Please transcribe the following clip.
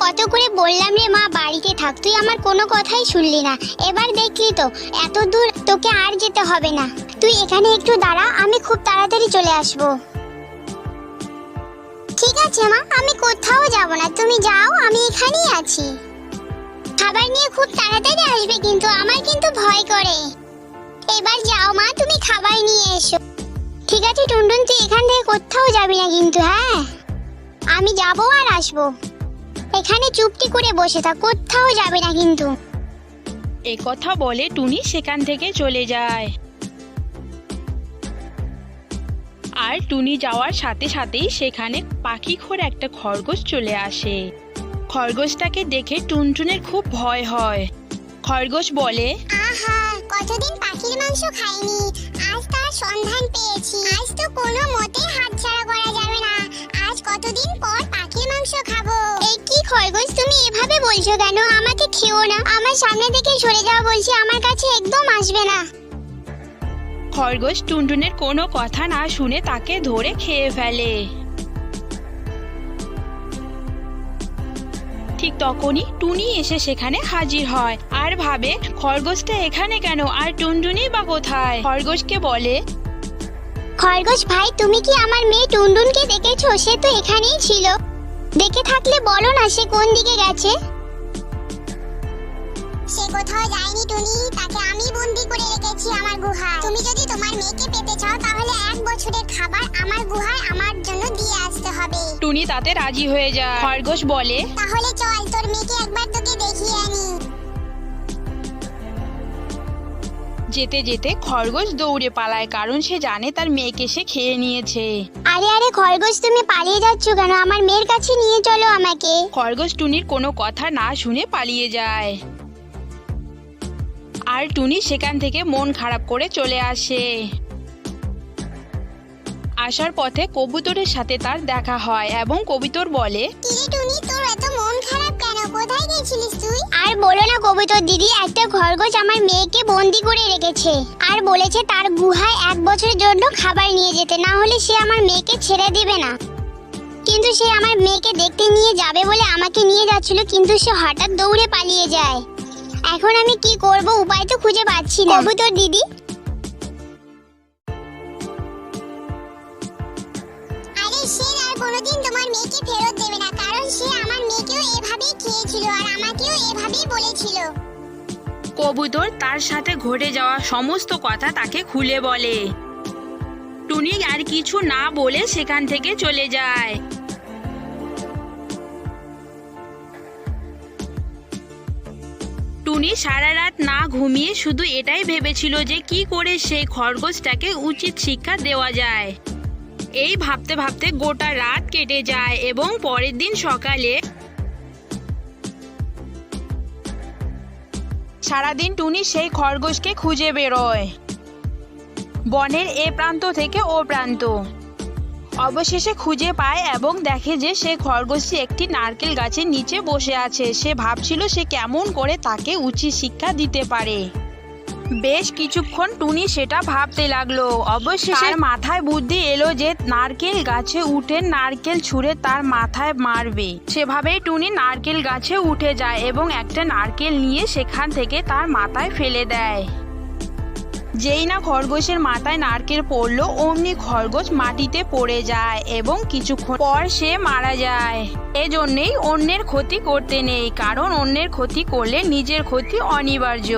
কত করে বললাম রে মা বাড়িতে থাক, তুই আমার কোনো কথাই শুনলি না। এবার দেখলি তো এত দূর তোকে আর যেতে হবে না। তুই এখানে একটু দাঁড়া, আমি খুব তাড়াতাড়ি চলে আসবো। ঠিক আছে মা, আমি কোথাও যাব না, তুমি যাও, আমি এখানেই আছি। খাবার নিয়ে খুব তাড়াতাড়ি আসবে কিন্তু, আমার কিন্তু ভয় করে। এবার যাও মা, তুমি খাবার নিয়ে এসো। ঠিক আছে টুনটুন, তুই এখান থেকে কোথাও যাবি না কিন্তু। হ্যাঁ, আমি যাবো আর আসবো। এখানে চুপটি করে বসে থাক, কোথাও যাবে না কিন্তু। এই কথা বলে টুনি সেখান থেকে চলে যায়। আর টুনি যাওয়ার সাথে সাথেই সেখানে পাখিখোর একটা খরগোশ চলে আসে। খরগোশটাকে দেখে টুনটুনের খুব ভয় হয়। খরগোশ বলে, আহা, কতদিন পাখির মাংস খাইনি, আজ তার সন্ধান পেয়েছি। আজ তো কোনো মতে হাতছাড়া করা যাবে না, আজ কতদিন পর পাখির মাংস খাবো। এই কি খরগোশ, তুমি এভাবে বলছো কেন? আমাকে খেও না, আমার সামনে থেকে সরে যাও বলছি, আমার কাছে একদম আসবে না। খরগোশ টুনটুনের কোনো কথা না শুনে তাকে ধরে খেয়ে ফেলে। ঠিক তখনই টুনি এসে সেখানে হাজির হয় আর ভাবে খরগোশটা এখানে কেন, আর টুনটুনি বা কোথায়। খরগোশকে বলে, খরগোশ ভাই, তুমি কি আমার মেয়ে টুনটুনকে দেখেছো? সে তো এখানেই ছিল, দেখে থাকলে বলো না সে কোন দিকে গেছে। সে কোথাও যায়নি টুনি, তাকে আমি বন্দি করে রেখেছি আমার গুহায়। তুমি যদি তোমার মেয়েকে পেতে চাও তাহলে 1 বছরের খাবার আমার গুহায় আমার জন্য দিয়ে আসতে হবে। টুনি তাতে রাজি হয়ে যায়। খরগোশ বলে, তাহলে চল, তোর মেয়েকে একবার তোকে দেখিয়ে আনি। যেতে যেতে খরগোশ দৌড়ে পালায়, কারণ সে জানে তার মেয়েকে সে খেয়ে নিয়েছে। আরে আরে খরগোশ, তুমি পালিয়ে যাচ্ছ কেন? আমার মেয়ের কাছে নিয়ে চলো আমাকে। খরগোশ টুনির কোনো কথা না শুনে পালিয়ে যায়। আর টুনি সেখান থেকে মন খারাপ করে চলে আসে। আসার পথে কবুতরের সাথে তার দেখা হয় এবং কবুতর বলে, কিরে টুনি, তোর এত মন খারাপ কেন? কোথায় গেছিলিস তুই? আর বলো না কবুতর দিদি, একটা খরগোশ আমার মেয়েকে বন্দি করে রেখেছে আর বলেছে তার গুহায় 1 বছরের জন্য খাবার নিয়ে যেতে, না হলে সে আমার মেয়েকে ছেড়ে দিবে না। কিন্তু সে আমার মেয়েকে দেখতে নিয়ে যাবে বলে আমাকে নিয়ে যাচ্ছিল, কিন্তু সে হঠাৎ দৌড়ে পালিয়ে যায়। এখন আমি কি করব, উপায় তো খুঁজে পাচ্ছি না। কবুতর দিদি, আরে সে আর কোনোদিন তোমার মেয়েকে ফেরত দেবে না, কারণ সে আমার মেয়েকেও এভাবেই খেয়েছিল আর আমাকেও এভাবেই বলেছিল। কবুতর তার সাথে ঘটে যাওয়া সমস্ত কথা তাকে খুলে বলে। টুনি আর কিছু না বলে সেখান থেকে চলে যায়। টুনি সারা রাত না ঘুমিয়ে শুধু এটাই ভেবেছিল যে কি করে সেই খরগোশটাকে উচিত শিক্ষা দেওয়া যায়। এই ভাবতে ভাবতে গোটা রাত কেটে যায় এবং পরের দিন সকালে সারাদিন টুনি সেই খরগোশকে খুঁজে বেরোয় বনের এ প্রান্ত থেকে ও প্রান্ত। অবশেষে খুঁজে পায় এবং দেখে যে সে খরগোশটি একটি নারকেল গাছের নিচে বসে আছে। সে ভাবছিল সে কেমন করে তাকে উচিত শিক্ষা দিতে পারে। বেশ কিছুক্ষণ টুনি সেটা ভাবতে লাগলো। অবশেষে মাথায় বুদ্ধি এলো যে নারকেল গাছে উঠে নারকেল ছুঁড়ে তার মাথায় মারবে। সেভাবেই টুনি নারকেল গাছে উঠে যায় এবং একটা নারকেল নিয়ে সেখান থেকে তার মাথায় ফেলে দেয়। যেই না খরগোশের মাথায় নারকেল পড়লো, অমনি খরগোশ মাটিতে পড়ে যায় এবং কিছুক্ষণ পর সে মারা যায়। এজন্যই অন্যের ক্ষতি করতে নেই, কারণ অন্যের ক্ষতি করলে নিজের ক্ষতি অনিবার্য।